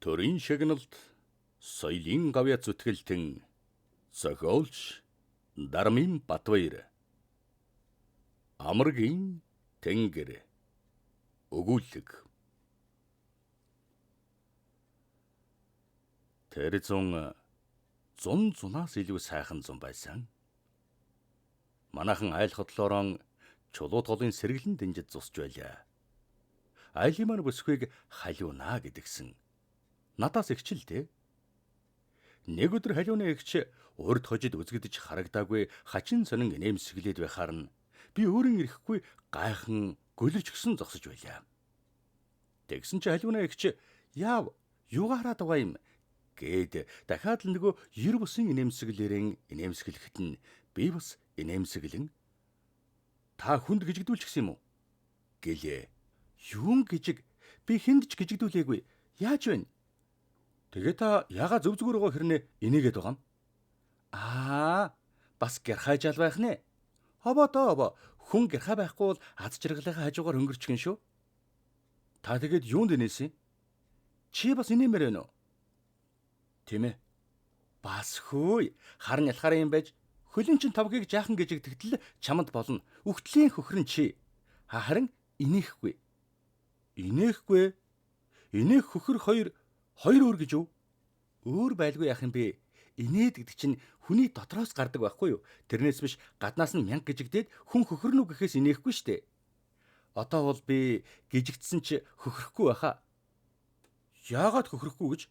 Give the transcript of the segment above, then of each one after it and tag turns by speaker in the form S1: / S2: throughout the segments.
S1: Төрийн шагналд соёлын гавьяа зүтгэлтэн зохиолч Дармин Батбаяр. Амаргийн тэнгэр. Өгүүлэг. Тэр зун зунаас илүү сайхан зун байсан. Манайхан айл хотлоорон чулуу толын сэргэлэн дэнжид зусж байлаа. Айлын маань бүсгүйг халиунаа гэдгсэн. Надаас ихчилдэ. Нэг өдөр халиуны эгч урд хожид үзэгдэж харагдаагүй хачин сонин инээмсэглээд байхаар нь би өөрийн ирэхгүй гайхан гөлөж гисэн зогсож байлаа. Тэгсэн чи халиуны эгч яав юугаараа байгаа юм гээд дахиад л нөгөө ер бусын инээмсэглэрэн инээмсэглэхэд нь би бас инээмсэглэн та хүнд гжигдүүлчихсэн юм уу гэлээ. Юун гжиг би хүнд ч гжигдүүлээгүй яаж вэ? Тэгээ та яга зөв зүгээр байгаа хэрнээ инээгээд байгаа юм? Бас гэрхайжаал байх нэ. Хобоо хүн гэрхай байхгүй бол аз жаргалынхаа хажуугаар хөнгөрчихөн шүү. Та тэгээд юунд инээсэн? Чи бас инээмээр байна уу? Тийм ээ. Бас хөөе. Харин ялахаар юм байж хөлөн чин тавгийг жаахан гжигдэхтэл чамд болно. Үхтлийн хөхрөн чи. Харин инехгүй. Инехгүй. Инех хөхөр хоёр өөр гэж юу? Өөр байлгүй яах юм бэ? Инээд гэдэг чинь хүний дотроос гардаг байхгүй юу? Тэрнээс биш гаднаас нь мянга гжигдээд хүн хөхөрнө гэхээс инехгүй штэ. Одоо бол би гжигдсэн чи хөхрөхгүй байхаа. Яагаад хөхрөхгүй гэж?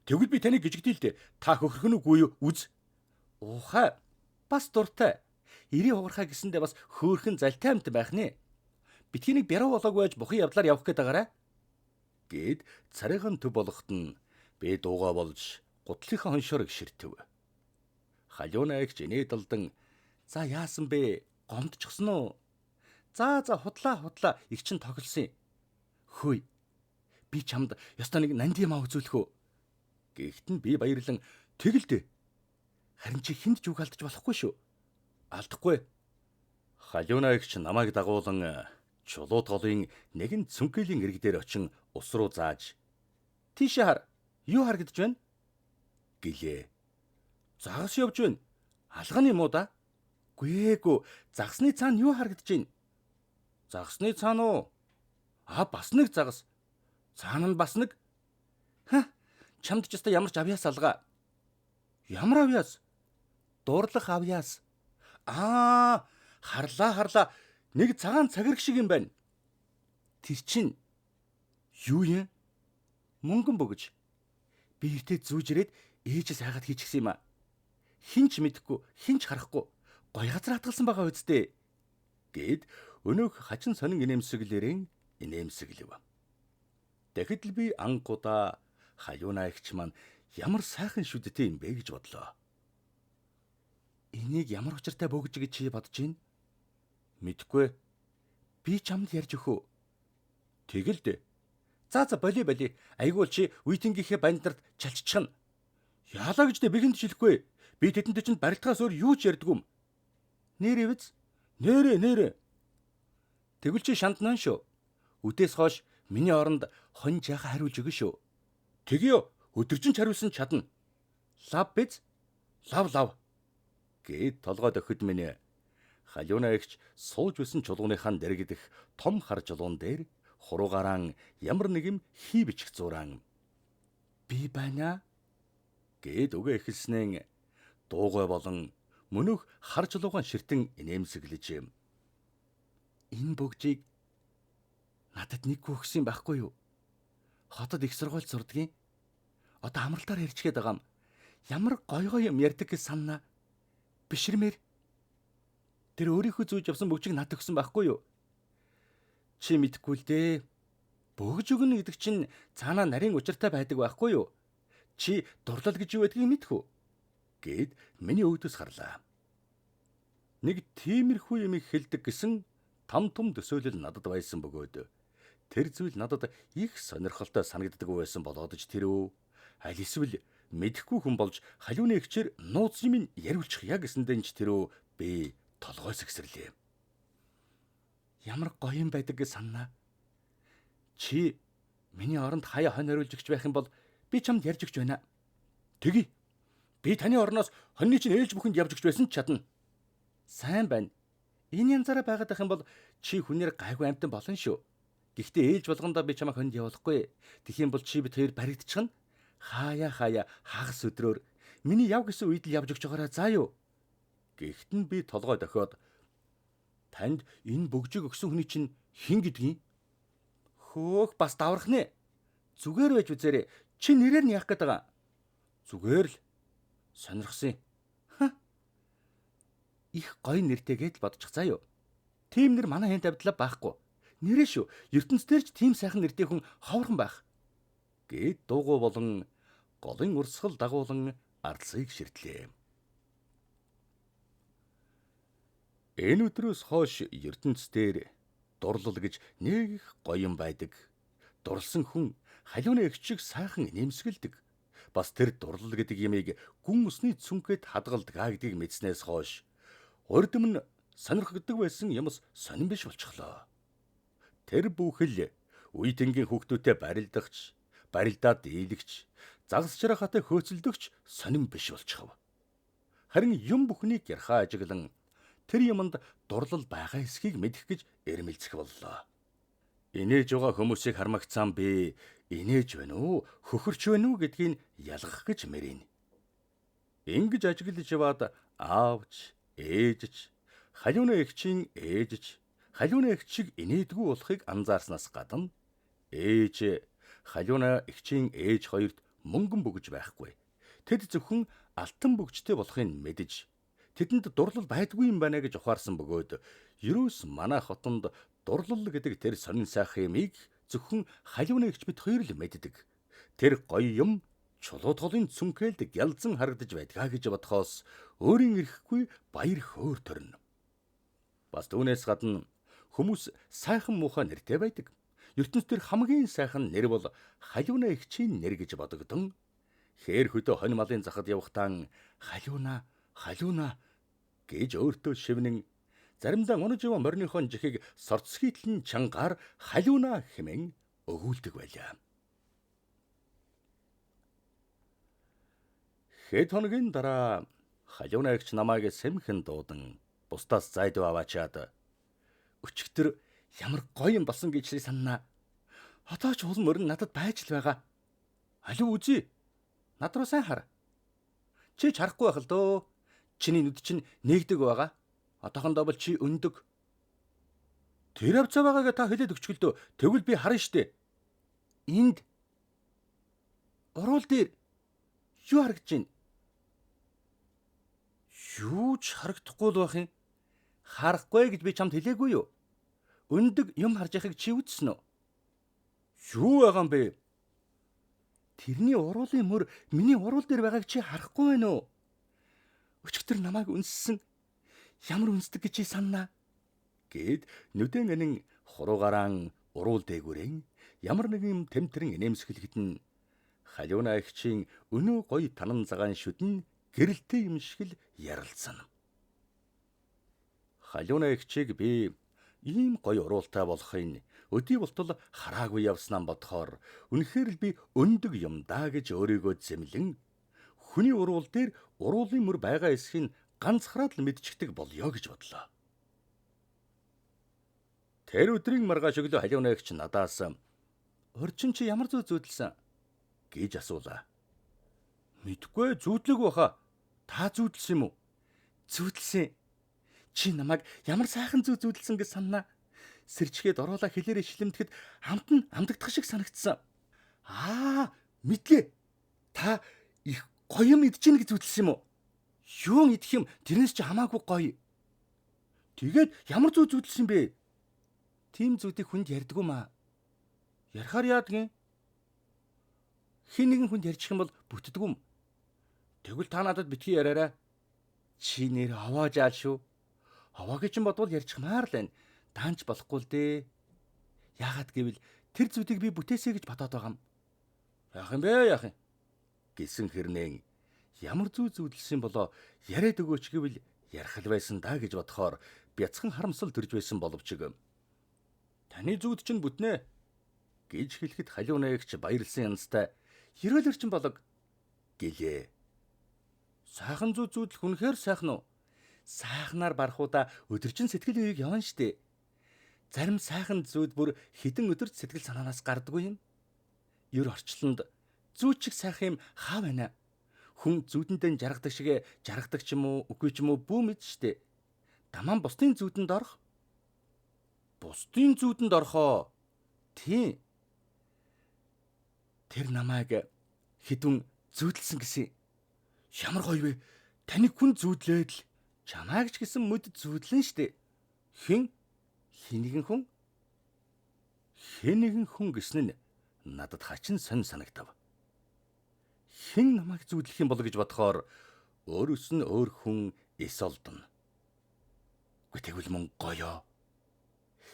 S1: Тэгвэл би таныг гжигдээ л дээ. Та хөхрөх нүггүй юу? Үз. Ухаа. Бас дуртай. Ирээ хугархаа гэсэндээ бас хөөхөн залтай амт байх нэ. Битгий нэг бяруу болоогүй байж бухын явдлаар явах гээд байгаарай. Гээд царайхан төв болохт нь би дууга болж гутлынхаа хоншоор гширтэв. Халиуна эгч инээд алдан за яасан бэ? Гомдчихсон уу? За худлаа их чин тоглосон. Хөөе. Би чамд ёстой нэг нанд юм үзүүлэх үү? Гэхдээ би баярлан тэгэлдэ. Харин чи хүнд ч үг алдаж болохгүй шүү. Алдахгүй. Халиуна эгч намайг дагуулan чулуу толын нэгэн цүнхээлийн ирэг дээр очин ус руу зааж тийшээ хар. Юу харагдаж байна? Гэлээ. Загас явж байна. Алган юм уу да? Гээгүй. Загсны цаана юу харагдаж байна? Загсны цаана уу? Бас нэг загас. Цаана нь бас нэг. Чамд ч яста ямар ч авьяас алгаа. Ямар авьяас? Дурлах авьяас. Харлаа. Нэг цагаан цагираг шиг юм байна. Тэр чинь юу юм? Мөнгөн бөгж. Би ихтэй зүүжрээд ээжээс хайгаад хийчихсэн юм аа. Хинч мэдэхгүй, хинч харахгүй. Гой газар хатгалсан байгаа үсттэй. Гээд өнөөх хачин сонин инээмсэглэрэн инээмсэглэв. Тэгэхэд л би ангуудаа халиуна эгч маань ямар сайхан шүдтэй юм бэ гэж бодлоо. Энийг ямар учиртай бөгж гэж чи бодож байна? Мэдхгүй. Би чамд ярьж өгөө. Тэгэлдэ. За боли. Айгуул чи үеийнхээ бандарт чалччихна. Яалаа гэж би хүнд шилэхгүй. Би тэдэнтэй чинь барилдахаас өөр юу ч ярьдгүй юм. Нэрээ биз? Нэрээ. Тэгвэл чи шанднаа шүү. Үдээс хойш миний оронд хон жаахан хариулж өгнө шүү. Тэгьё. Өдөржин ч хариулсан чадна. Лав биз? Лав. Гээд толгойд өхөд минь халиуна эгч сууж байсан чулууныхаа дэрэгдэх том хар чулуун дээр хуруугараа ямар нэгэн хий бичих зураан. Би байна гээд өгөө эхэлснээр дуугай болон мөнөх хар чулуугаан ширтэн инээмсэглэж энэ бөгжийг надад нэг өгсөн байхгүй юу? Хотод их сургууль сурдгийн. Одоо амралтаар ярьчгээд байгаа юм. Ямар гой юм ярьдаг гэж санана. Бишрмээр. Тэр өөрийнхөө зүүж явсан бөгжийг надад өгсөн байхгүй юу? Чи мэдгүй л дээ. Бөгж өгнө гэдэг чинь цаанаа нарийн учиртай байдаг байхгүй юу? Чи дурлал гэж юу байдгийг мэдхүү? Гээд миний өвдөс харлаа. Нэг тиймэрхүү юм хэлдэг гэсэн том төсөөлөл надад байсан бөгөөд тэр зүйл надад их сонирхолтой санагддаг байсан болоодч тэрөө аль эсвэл мэдэхгүй хүн болж халиуны эгчээр нууц юм яриулчих яг гэсэндээ ч тэрөө би толгойс гисэрлээ. Ямар гоё юм байдаг гэж санана. Чи миний оронд хаяа хонь хариулж өгч байх юм бол Би чамд ярьж өгч байна. Тэгье. Би таны орноос хоньны чинь ээлж бүхэнд явж өгч байсан ч чадна. Сайн байна. Энэ янзаараа байгаад ах юм бол чи хүнээр гайгүй амтан болно шүү. Гэхдээ ээлж болгондоо би чамайг хонд явуулахгүй. Тэгхийн бол чи бид хоёр баригдчихна. Хаяа хагас өдрөөр миний яв гэсэн үед л явж өгч байгаарай заа юу. Гэхдээ би толгой дохиод танд энэ бөгжиг өгсөн хүний чинь хэн гэдгийг хөөх бас даврах нэ. Зүгээр байж үзээрэй. Чи нэрээр нь яах гээд байгаа? Зүгээр л сонирхсан. Их гоё нэртэйгээд л бодчих заа юу. Тим нэр манай хэн тавьдлаа байхгүй. Нэрээ шүү. ертөнцийн ч тийм сайхан нэртэй хүн ховрхон байх. Гэт дуугүй болон голын урсгал дагуулan ардсыг ширтлээ. Энэ өдрөөс хойш ертөнцийн дурлал гэж нэг их гоё юм байдаг. Дурлсан хүн халиуны эгч шиг сайхан нэмсгэлдэг. Бас тэр дурлал гэдэг ямыг гүн усны цүнхэд хадгалдаг гэдгийг мэдснээс хойш урд өмнө сонирхогддог байсан юмс сонирн биш болчихлоо. Тэр бүхэл үе тэнгийн хүүхдүүдэд барилдагч, барилдаад дийлэгч, загас жарахатай хөөцөлдөгч сонирн биш болчихв. Харин юм бүхнийг ярхаа ажиглан тэр юмд дурлал байгаа эсхийг мэдэх гэж эрмэлзэх боллоо. Инээж байгаа хүмүүсийг хармагцсан би инээж байна уу, хөхөрч байна уу гэдгийг ялгах гэж мэрийн. Ингэж ажиглаж яваад аавч, ээжч, халиуны эгчийн ээжч, халиуны эгчийг инээдгүй болохыг анзаарснаас гадна ээж, халиуны эгчийн ээж хоёрт мөнгөн бөгж байхгүй. Тэд зөвхөн алтан бөгжтэй болохыг мэдэж тэдэнд дурлал байдгүй юм байна гэж ухаарсан бөгөөд ерөөс манай хотонд дурлал гэдэг тэр сонин сайхан юмыг зөвхөн халиуны эгч бид хоёр л мэддэг. Тэр гоё юм чулуу толын цүнхээлд гялзан харагдаж байдгаа гэж бодхоос өөрийн ирэхгүй баяр хөөр төрнө. Бас түүнээс гадна хүмүүс сайхан муухай нэртэй байдаг. ертөнцийн хамгийн сайхан нэр бол халиуна эгчийн нэр гэж бодогдсон. Хээр хөдөө хонь малын захад явахтаа халиуна гэж өөртөө шивнэн заримдаа унаж яваа морныхон жихийг сорцгийтлэн чангаар халиуна хэмээн өгүүлдэг байлаа. Хэд хоногийн дараа халиуна эгч намайг сэмхэн дуудан бусдаас зайдуу аваачаад өчигдөр ямар гоё юм болсон гэж санана. Одоо ч улам өрн надад байж л байгаа. Алив үзье. Над руу сайн хар. Чи ч харахгүй байх л дөө. Чиний нүд чинь нэгдэг байгаа. Одоохондоо бол чи өндөг. Тэр авцаа байгаагаа та хэлээд өчгөлдөө. Тэгвэл би харна штэ. Энд уруул дээр юу харагдаж байна? Юу ч харагдахгүй л байх юм. Харахгүй гэж би чамд хэлээгүй юу? Өндөг юм харж яхаг чи үзсэн үү? Юу байгаа юм бэ? Тэрний уруулын мөр миний уруул дээр байгааг чи харахгүй байна уу? Өчигдөр намайг үнссэн. Ямар үнсдэг гэж чи санана? Гэд нүдэн анин хуруугарaan уруул дээгүүрэн ямар нэгэн тэмтрэн инээмсэглэхэд халиуна эгчийн өнөө гоё танан цагаан шүдэн гэрэлтэй юм шиг л ярилцсан. Халиуна эгчийг би ийм гоё уруултай болохын өдий болтол хараагүй явснаа бодохоор үнэхээр л би өндөг юм даа гэж өөрийгөө зэмлэн хүний уруул дээр уруулын мөр байгаа эсхийг ганцхраад л мэдчихдэг болёо гэж бодлоо. Тэр өдрийн маргааш өглөө халиуна эгч надаас "Орчин чи ямар зүүдэлсэн?" гэж асуулаа. "Мэдгүй зүүдлэг баха. Та зүүдэлсэн юм уу?" "Зүүдэлсэн. Чи намайг ямар сайхан зүүдэлсэн гэж санана. Сэрчгээд ороолаа хэлээрээ шилэмдэхэд амт нь амдагдах шиг санагдсан. Мэдгээ. Та их гоё юм идэж гин гэж зүүдэлсэн юм уу? Юу идэх юм тэрнээс чи хамаагүй гоё. Тэгээд ямар зүүдэлсэн бэ? Тим зүүдийг хүнд ярьдгүй маа. Ярахаар яадаг юм? Хин нэгэн хүнд ярьчих юм бол бүтдэг юм. Тэгвэл та надад битгий яриарай. Чи нэр аваа жаал шүү. Аваагийн чинь бодвол ярьчихмаар л байна. Даанч болохгүй л дээ. Яагаад гэвэл тэр зүудийг би бүтээсэй гэж бодоод байгаа юм. Яах юм бэ яах юм? Гэсэн хэрнээ ямар зүүдэлсэн болоо яриад өгөөч гэвэл ярих л байсан даа гэж бодохоор бяцхан харамсал төрж байсан боловч таны зүүд чинь бүтнэ гэж хэлэхэд халиуна эгч баярлсан янзтай Ерөөл өрчин болог гэлээ. Сайхан зүүдлэх үнэхээр сайхан уу? Сайхнаар барахуудаа өдөржин сэтгэл үеийг явна штэ. Зарим сайхан зүүд бүр хідэн өдөрт сэтгэл санаанаас гардаггүй юм. Ер орчлонд зүүд шиг сайхан юм хаа байна? Хүн зүүдэндээ жаргадаг шиг жаргадаг ч юм уу, үгүй ч юм уу бүү мэд штэ. Тамаан бусдын зүүдэнд орох. Бусдын зүүдэнд орохоо. Тийм. Тэр намайг хідэн зүүдлсэн гэсэн. Ямар гоё вэ? Таныг хүн зүүдлээд л чамайг ч гэсэн мөд зүүдлэн штэ. Хэн? Хинэгэн хүн? Хинэгэн хүн гэсэн нь надад хачин сонь санагтав. Хэн намайг зүүдлэх юм бол гэж бодохоор өөрөөс нь өөр хүн эс олдоно. Тэгвэл мөн гоёо.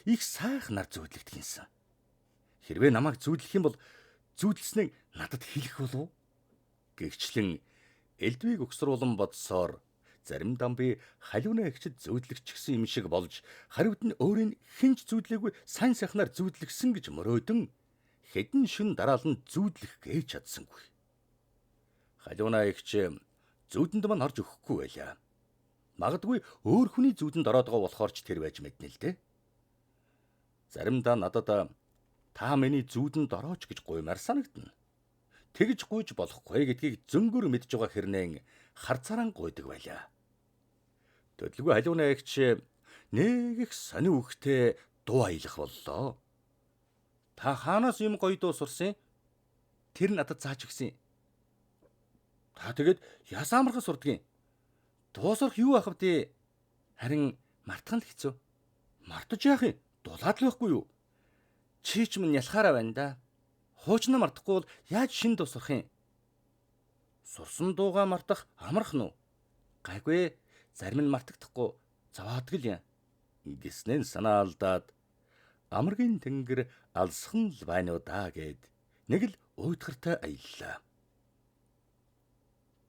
S1: Их сайхнаар зүүдлэгдэх юмсан. Хэрвээ намайг зүүдлэх юм бол зүүдлснээ надад хэлэх болов? Гэвчлэн элдвийг өгсруулан бодсоор заримдаа би халиуна ихчд зүүдлэгч гсэн юм шиг болж харивд нь өөрийн хинч зүүдлээгүй сайн сайхнаар зүүдлэгсэн гэж мөрөөдөн хэдэн шин дараалан зүүдлэх гэж чадсангүй. Халиуна ихч зүүдэнд мань орж өгөхгүй байлаа. Магадгүй өөр хүний зүүдэнд ороод байгаа болохоор ч тэр байж мэднэ л дээ. Заримдаа надад та миний зүүдэнд орооч гэж гуймаар санагдана. Тэгж гуйж болохгүй гэдгийг зөнгөр мэдж байгаа хэрнээ харцаараа гуйдаг байлаа. Төдөлгүй халиуна ихч нэг их сонир үгтэй дуу аялах боллоо. Та хаанаас юм гоё дуу сурсан? Тэр надад зааж өгсөн. Та тэгэд ясаамархан сурдгийн. Дуу сурах юу ах вэ? Харин мартах нь хэцүү. Мартаж яах юм? Дулаад л байхгүй юу? Чи ч мөн ялахаараа байна да. Хуучнаа мартахгүй бол яаж шин дуу сурах юм? Сурсан дуугаа мартах амархан уу? Гайгүй, зарим нь мартагдахгүй заваадаг л юм. Гэснээр санаа алдаад амаргийн тэнгэр алсхан л байна уу даа гэд нэг л уйтгартай аяллаа.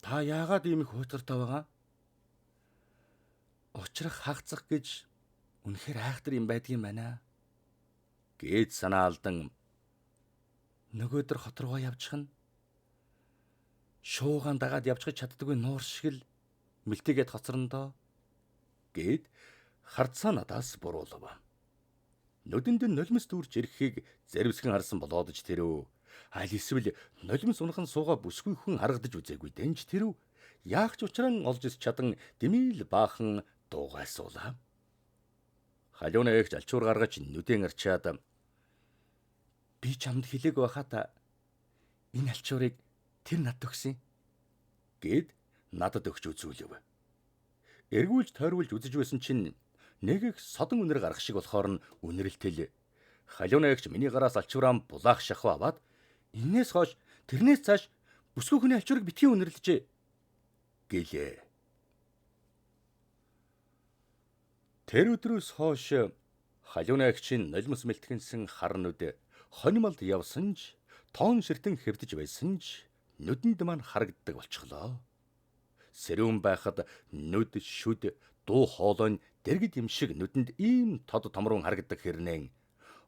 S1: Та яагаад ийм их уйтгартай байгаа? Учрах хагцах гэж үнэхээр айхтар юм байдгийн байна. Гээд санаа алдан нөгөөдөр хот руугаа явчихна. Шуугаан дагаад явчихж чаддаггүй нуур шиг л мэлтэйгээд хоцрондоо. Гээд харцаа надаас буруулав. Нүдэнд нь нулимс дүүрж ирэхийг зэрвсгэн харсан болоодч тэрөө аль эсвэл нулимс унахан сууга бүсгүй хүн харагдаж үзээгүй дэнж тэрөө яах ч учран олж ис чадан дэмийл баахан дуугайсуулаа. Халиуна ихч алчуур гаргаж нүдэн арчаад би чамд хэлээг байхаа энэ алчуурыг тэр надад өгсөн гэд надад өгч үзүүлв. Эргүүлж тойрвуулж үзэж байсан чинь нэг их содон үнэр гарах шиг болохоор нь үнэрэлтэл халиуна ихч миний гараас алчуураа булаах шахав аваад энээс хойш тэрнээс цааш бүсгүй хүний алчуурыг битгий үнэрлэжээ гэлээ. Тэр өдрөөс хойш халиуна ихчийн нулимс мэлтгэнсэн харнууд хонимолд явсан ч тоон ширтэн хэвдэж байсан ч нүдэнд маань харагддаг болчихлоо. Сэрүүн байхад нүд шүд дуу хоолой дэргэд юм шиг нүдэнд ийм тод томрон харагддаг хэрнээ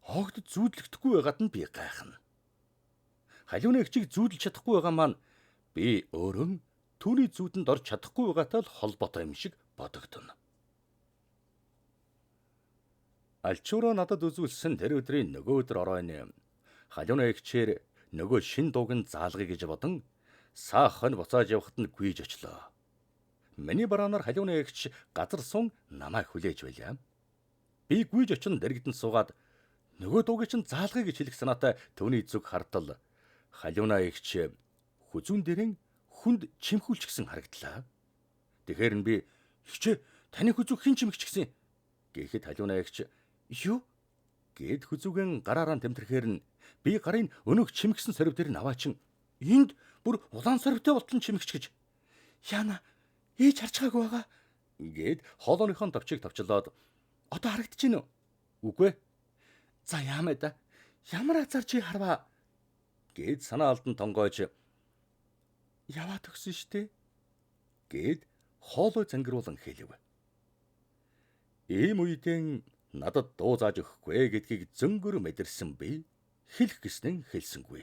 S1: огт зүүдлэгдэхгүй байгаад нь би гайхна. Халиуна ихчийг зүүдлж чадахгүй байгаа маань би өөрөө түүний зүүдэнд орж чадахгүй байгаатай л холбоотой юм шиг бодогдоно. Алчуураа надад үзүүлсэн тэр өдрийн нөгөө өдөр оройн халиуна ихчээр нөгөө шин дууг нь заалгая гэж бодон саах хонь буцааж явахад нь гүйж очлоо. Миний бараанаар халиуна ихч газар сун намайг хүлээж байлаа. Би гүйж очин дэрэгдэн суугаад нөгөө дууг чинь заалгая гэж хэлэх санаатай түүний зүг хартал халиуна ихч хүзүүн дээрэн хүнд чимхүүлчихсэн харагдлаа. Тэгэхээр нь би "Ихчээ, таны хүзүүг хэн чимхэж гисэн?" гэхэд халиуна ихч "Юу?" гэд хүзүүгэн гараараа тэмтэрхээр нь би гарын өнөөх чимгсэн сорив дээр наваачин энд бүр улаан сорвтой болтон чимгч гэж яана ээж харж байгаагүй байгаа гэд хоолойныхон товчийг товчлоод одоо харагдаж гинөө үгүй за яамаа да ямар азар чи харваа гэд санаа алдан тонгойж яваад өгсөн штэ гэд хоолой зангируулан хэлв. Ийм үедэн надад дуу зааж өгөхгүй гэдгийг зөнгөр мэдэрсэн би хэлэх гэснэн хэлсэнгүй.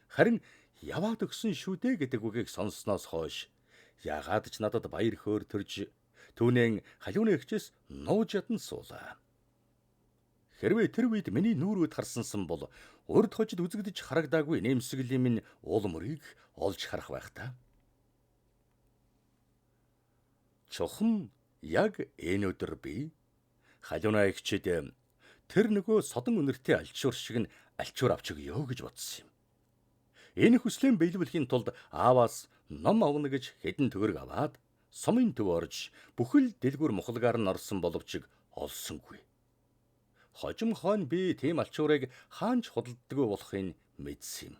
S1: Харин Яваад өгсөн шүү дээ гэдэг үгийг сонссноос хойш яагаад ч надад баяр хөөр төрж түүнээ халиуны эгчээс нууж ядан суулаа. Хэрвээ тэр үед миний нүүрүүд харсансан бол урд хожид үзэгдэж харагдаагүй нэмсгэлийн минь уул мөрийг олж харах байх та. Чухам яг энэ өдөр би халиуна эгчид тэр нөгөө содон үнэртэй альчуур шиг нь альчуур авч өгье гэж бодсон юм. Энэ хүслэн биелүүлэхийн тулд ааваас ном авна гэж хэдэн төгрөг аваад сумын төв орж бүхэл дэлгүүр мухалгаар нь орсон боловч олсонгүй. Хожим хойно би тийм альчуурыг хаанч худалдаггүй болохыг мэдсэн юм.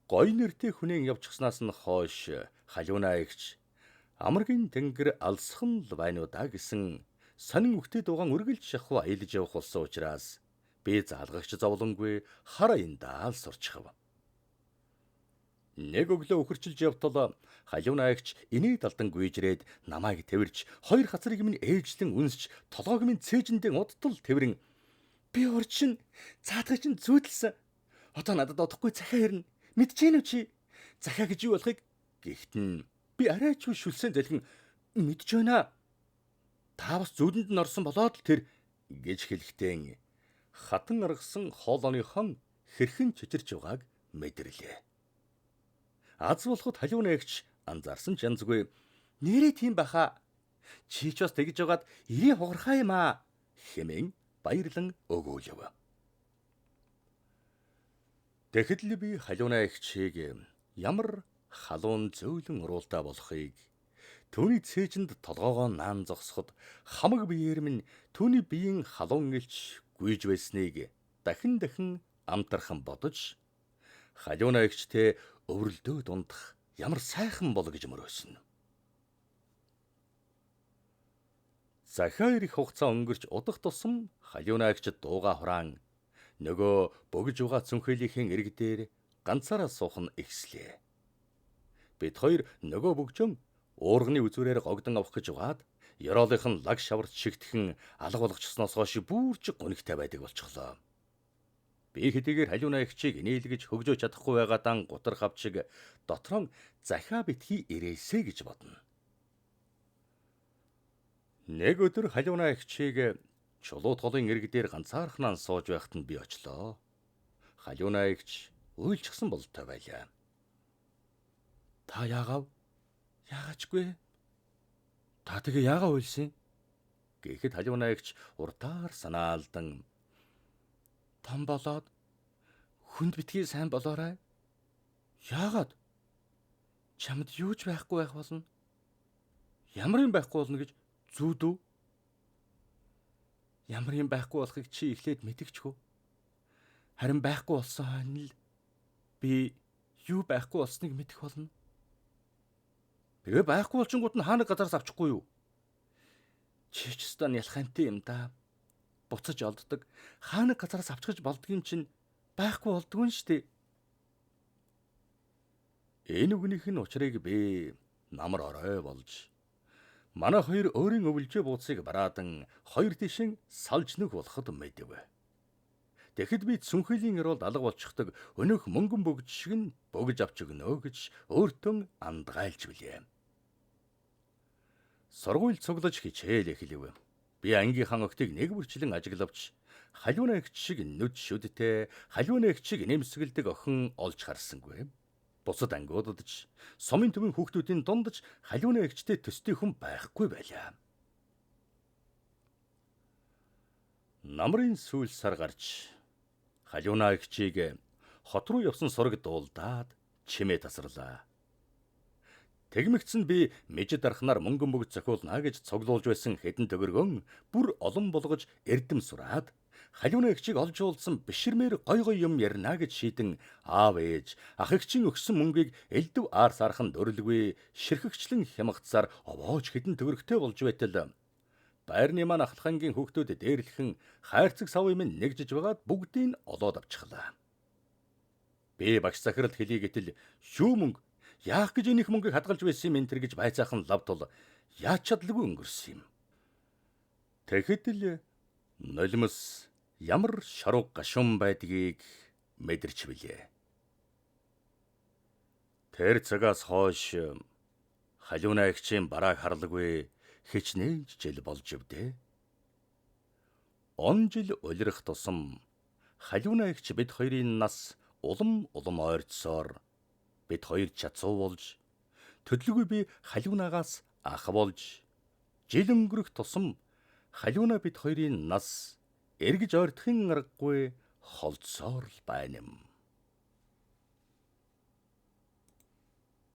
S1: Гой нэртэй хүнээ явчихснаас нь хойш халиуна эгч амаргийн тэнгэр алсхан л байна уу да гэсэн сонин үгтэй дугаан үргэлж шахуу аялж явах болсон учраас би заалгагч зовлонгүй хар аяндаа л сурчхав. Нэг өглөө үхэрчилж явтал халиуна эгч инээд алдан гүйжрээд намайг тэрвэрч хоёр хацрыг минь ээжлэн үнсч толгойг минь цээжиндээ удтал тэрвэрэн би урчин цаадгай чинь зүүдэлсэн. Одоо надад одохгүй захиа хэрнэ. Мэдчихэв үү чи? Захиа гэж юу болохыг гихтэн би арай ч шүлсэн залхин мэдж байна. Та бас зүүдэнд нь орсон болоод л тэр гэж хэлэхдээ хатан аргасан хоолооны хон хэрхэн чичирч байгааг мэдэрлээ. Аз болоход халиуна эгч анзаарсан ч янзгүй нэрээ тийм баха. Чи ч бас тэгж байгаад ирээ хугархаа юм аа хэмээн баярлан өгөөлөв. Тэгэхэд л би халиуна эгчийг ямар халуун зөөлөн уруултаа болохыг түүний цээжинд толгоогоо наан зогсоход хамаг биеэр минь түүний биеийн халуун элч гүйж байсныг дахин амтархан бодож халиуна эгчтэй өвөрлдөө дундах ямар сайхан бол гэж мөрөөсөн. Захиа ирэх хугацаа өнгөрч удах тусам халиуна эгч дууга хураан нөгөө бөгж угаа цүнхээлийнхэн ирэг дээр ганцаараа суух нь ихслээ. Бид хоёр нөгөө бөгжөн уурганы үзүүрээр гогдон авах гэж угаад ёроолынх нь лаг шаварч шигтгэн алга болгочсноос хойш бүрч гунигтай байдаг болчихлоо. Би хэдийгээр халиуна эгчийг нийлгэж хөгжөөж чадахгүй байгаадаа гутрах авчиг дотроо захиа битгий ирээсэ гэж бодно. Нэг өдөр халиуна эгчийг чулуу толын ирэг дээр ганцаархнаа сууж байхад нь би очлоо. Халиуна эгч уйлчихсан бололтой байлаа. Та яагав? Яагачгүй. Та тэгээ яагаа уйлсан? Гэхэд халиуна эгч урдаар санаалдан том болоод хүнд битгий сайн болоорой. Яагаад? Чамд юу ч байхгүй байх болно. Ямар юм байхгүй болно гэж зүүдв? Ямар юм байхгүй болохыг чи эхлээд мэдэгчхүү. Харин байхгүй болсон хойно л би юу байхгүй болсныг мэдэх болно. Тэгээ байхгүй болчингууд нь хаана газараас авчихгүй юу? Чи ч стан ялхантай юм да. Буцаж олддог. Хаана газараас авчиж болдгийн чинь байхгүй болдгүй нь штэ. Энэ үгнийх нь учрыг би намар орой болж манай хоёр өөрийн өвлжөө бууцыг бараадан хоёр тишин салж нүх болоход мэдэв. Тэгэхэд би цүнхээлийн өрөөлд алга болчихдог өнөөх мөнгөн бөгж шиг нь бөгж авч өгнө гэж өөртөө андгайлж билээ. Сургууль цуглаж хичээл эхлэв. Би ангийнхан охтыг нэг бүрчлэн ажиглавч халиуна эгч шиг нүд шүдтэй халиуна эгчийг нэмсгэлдэг охин олж харсангүй. Бусад ангиудад ч сумын төвийн хүүхдүүдийн дунд ч халиуна эгчтэй төстэй хүн байхгүй байлаа. Намрын сүүл сар гарч халиуна эгчийг хот руу явсан сураг дуулдаад чимээ тасарлаа. Тэгмэгцэн би мэжид архнаар мөнгөн бөгж зохиулна гэж цуглуулж байсан хэдэн төгрөгөн бүр олон болгож эрдэм сураад халиуна эгчийг олж уулсан биширмээр гой юм ярина гэж шийдэн аав ээж ах эгчийн өгсөн мөнгийг элдв аар сархан дөрлгүй ширхэгчлэн хямгацаар овоож хэдэн төгрөгтэй болж байтал байрны маань ахлахангийн хүүхдүүд дээрлэхэн хайрцаг савын минь нэгжиж байгаад бүгдийг олоод авчихлаа. Би багш захирал хэлий гэтэл шүү мөнгө яах гэж энийх мөнгийг хадгалж байсан юм энэ төр гэж байцаахан лавтул яаж чадлагүй өнгөрсөн юм. Тэгэхэд л нулимс ямар шаруу гашуун байдгийг мэдэрч билээ. Тэр цагаас хойш халиуна эгчийн барааг харлаггүй хичнээн жил болж өвдөө. Он жил улирах тусам халиуна эгч бид хоёрын нас улам ойртсоор бид хоёр чацуу болж төдөлгүй би халиунагаас ах болж жил өнгөрөх тусам халиуна бид хоёрын нас эргэж ойртохын аргагүй холдсоор л байна юм.